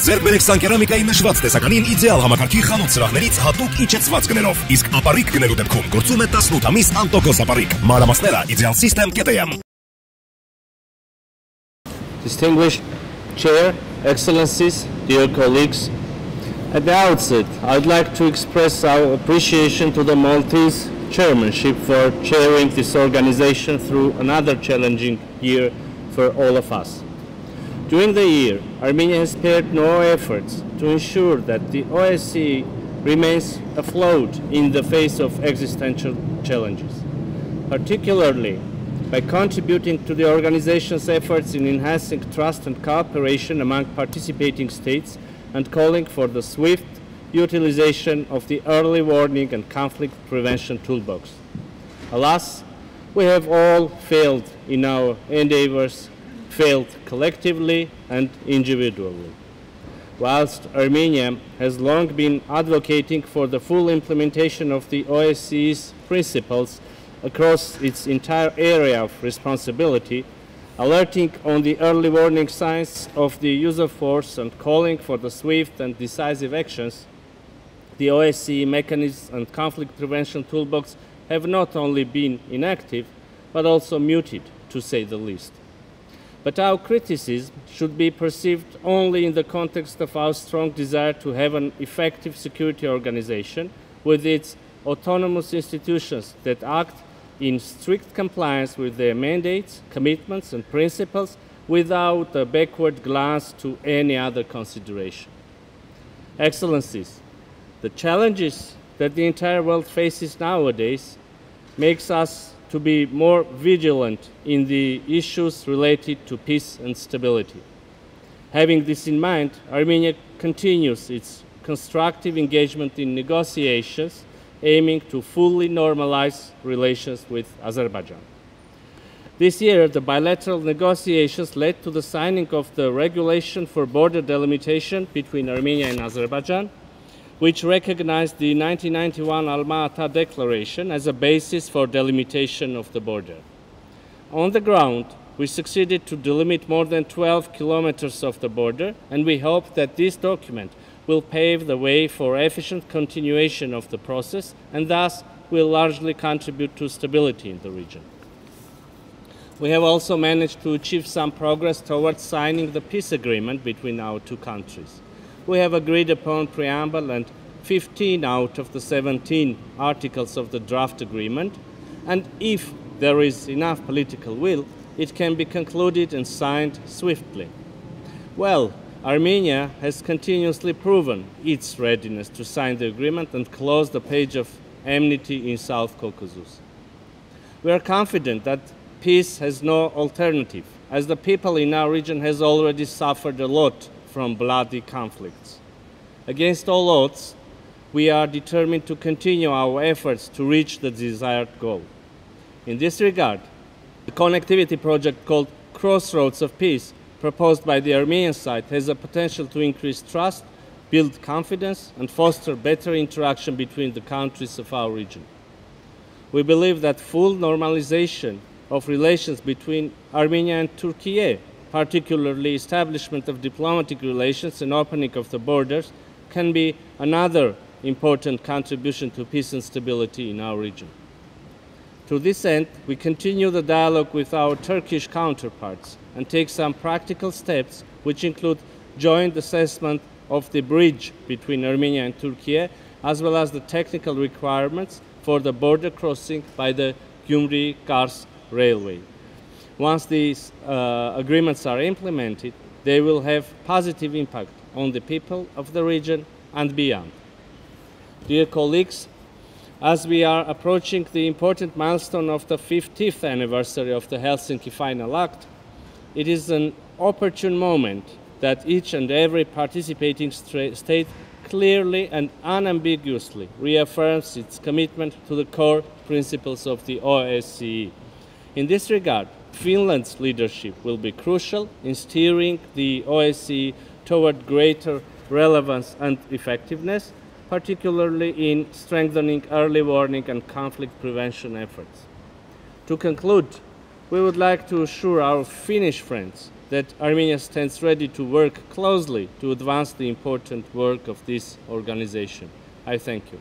Ձեռք բերեք Սանկերամիկայի նշված տեսականին իդեալ համակարգի խանութ սրահներից հատուկ իջեցված գներով, իսկ ապառիկ գնելու դեպքում գործում է 18 ամիս անտոկոս ապառիկ։ Մանրամասները idealsystem.am. Distinguished Chair, Excellencies, dear colleagues, at the outset, I'd like to express our appreciation to the Maltese chairmanship for chairing this organization through another challenging year for all of us. During the year, Armenia has spared no efforts to ensure that the OSCE remains afloat in the face of existential challenges, particularly by contributing to the organization's efforts in enhancing trust and cooperation among participating states and calling for the swift utilization of the early warning and conflict prevention toolbox. Alas, we have all failed in our endeavors, failed collectively and individually. Whilst Armenia has long been advocating for the full implementation of the OSCE's principles across its entire area of responsibility, alerting on the early warning signs of the use of force and calling for the swift and decisive actions, the OSCE mechanisms and conflict prevention toolbox have not only been inactive, but also muted, to say the least. But our criticism should be perceived only in the context of our strong desire to have an effective security organization with its autonomous institutions that act in strict compliance with their mandates, commitments, and principles without a backward glance to any other consideration. Excellencies, the challenges that the entire world faces nowadays makes us to be more vigilant in the issues related to peace and stability. Having this in mind, Armenia continues its constructive engagement in negotiations aiming to fully normalize relations with Azerbaijan. This year, the bilateral negotiations led to the signing of the regulation for border delimitation between Armenia and Azerbaijan, which recognized the 1991 Alma-Ata Declaration as a basis for delimitation of the border. On the ground, we succeeded to delimit more than 12 kilometers of the border, and we hope that this document will pave the way for efficient continuation of the process and thus will largely contribute to stability in the region. We have also managed to achieve some progress towards signing the peace agreement between our two countries. We have agreed upon preamble and 15 out of the 17 articles of the draft agreement, and if there is enough political will, it can be concluded and signed swiftly. Well, Armenia has continuously proven its readiness to sign the agreement and close the page of enmity in South Caucasus. We are confident that peace has no alternative, as the people in our region has already suffered a lot from bloody conflicts. Against all odds, we are determined to continue our efforts to reach the desired goal. In this regard, the connectivity project called Crossroads of Peace, proposed by the Armenian side, has the potential to increase trust, build confidence, and foster better interaction between the countries of our region. We believe that full normalization of relations between Armenia and Turkey, particularly establishment of diplomatic relations and opening of the borders, can be another important contribution to peace and stability in our region. To this end, we continue the dialogue with our Turkish counterparts and take some practical steps, which include joint assessment of the bridge between Armenia and Turkey, as well as the technical requirements for the border crossing by the Gyumri-Kars railway. Once these agreements are implemented, they will have positive impact on the people of the region and beyond. Dear colleagues, as we are approaching the important milestone of the 50th anniversary of the Helsinki Final Act, it is an opportune moment that each and every participating state clearly and unambiguously reaffirms its commitment to the core principles of the OSCE. In this regard, Finland's leadership will be crucial in steering the OSCE toward greater relevance and effectiveness, particularly in strengthening early warning and conflict prevention efforts. To conclude, we would like to assure our Finnish friends that Armenia stands ready to work closely to advance the important work of this organization. I thank you.